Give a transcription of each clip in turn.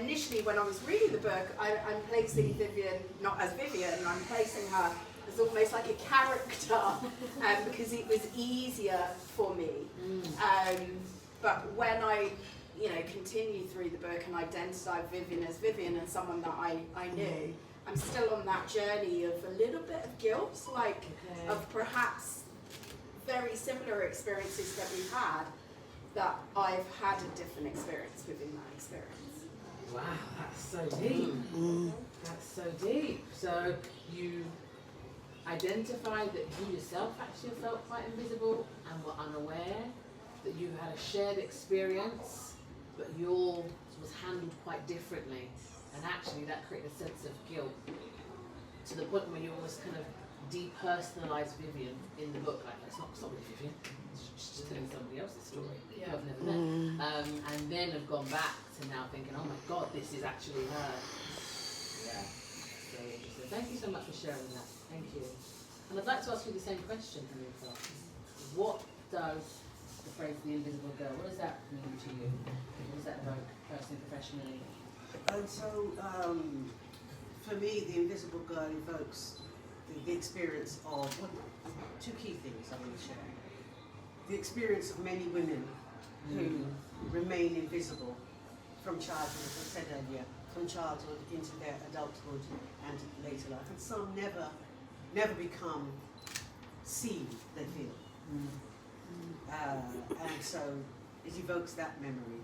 initially when I was reading the book, I'm placing Vivian not as Vivian, I'm placing her as almost like a character because it was easier for me. But when I continued through the book and identified Vivian as Vivian and someone that I knew, I'm still on that journey of a little bit of guilt, of perhaps very similar experiences that we've had, that I've had a different experience within that experience. Wow, that's so deep. That's so deep. So you identified that you yourself actually felt quite invisible and were unaware, that you had a shared experience, but yours was handled quite differently. And actually that created a sense of guilt to the point where you almost kind of depersonalized Vivian in the book. Like, it's not really Vivian, she's just telling somebody else's story who I've never met. And then have gone back to now thinking, oh my God, this is actually her. Yeah, so interesting. Thank you so much for sharing that. Thank you. And I'd like to ask you the same question, Hanifa. What does the phrase "the invisible girl," what does that mean to you? What does that evoke, personally, professionally? And so, for me, the invisible girl evokes the experience of two key things I'm going to share. The experience of many women who remain invisible from childhood, as I said earlier, from childhood into their adulthood and later life. And some never become seen, they feel. And so it evokes that memory.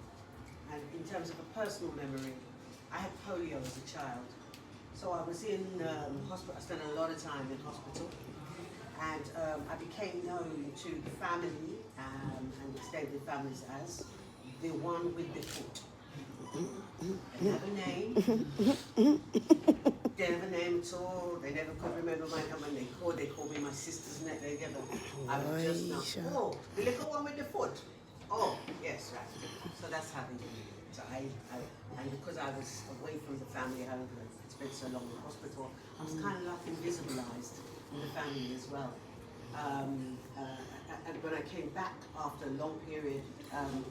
And in terms of a personal memory, I had polio as a child. So I was in hospital, I spent a lot of time in hospital, and I became known to the family and extended families as the one with the foot. They have a name. They have a name at all. They never could remember my name. They called me my sister's name. I was just now, oh, the little one with the foot. Oh, yes, right. So that's how they did it. So and because I was away from the family home, I spent so long in hospital, I was kind of like invisibilized in the family as well. And when I came back after a long period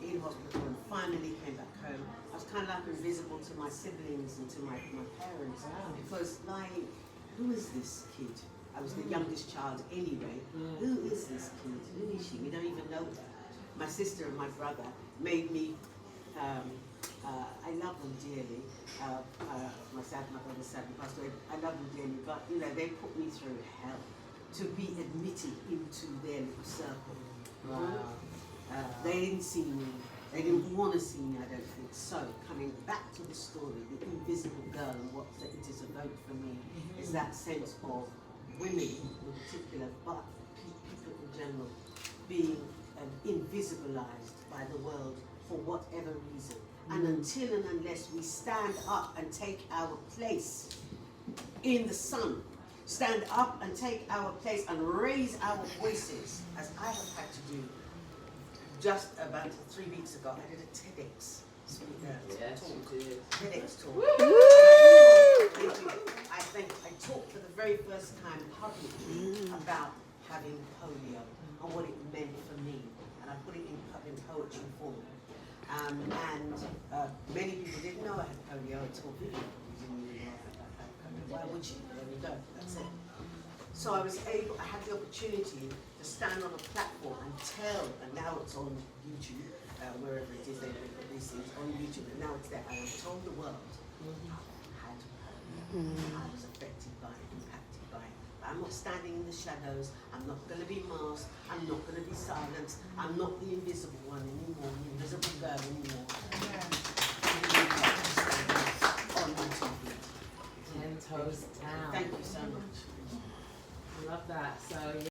in hospital and finally came back home, I was kind of like invisible to my siblings and to my parents. Because like, who is this kid? I was the youngest child anyway. Who is this kid? Who is she? We don't even know her. My sister and my brother made me, I love them dearly. My brother sadly passed away. I love them dearly, but they put me through hell to be admitted into their little circle. They didn't see me. They didn't want to see me, I don't think. So, coming back to the story, the invisible girl and what it is evoked for me is that sense of women in particular, but people in general, being invisibilized by the world for whatever reason. And until and unless we stand up and take our place in the sun, stand up and take our place and raise our voices, as I have had to do. Just about 3 weeks ago, I did a TEDx talk. TEDx talk. I talked for the very first time publicly about having polio and what it meant for me, and I put it in poetry form. Many people didn't know I had polio until Vivian didn't even know I had polio. Why would she? There we go. That's it. So I had the opportunity to stand on a platform and tell, and now it's on YouTube, wherever it is they put these things on YouTube, and now it's there. And I told the world how I was affected by it, impacted by it. I'm not standing in the shadows. I'm not going to be masked. I'm not going to be silenced. I'm not the invisible one anymore, the invisible girl anymore. On YouTube. 10 toes down. Thank you so much. I love that. So.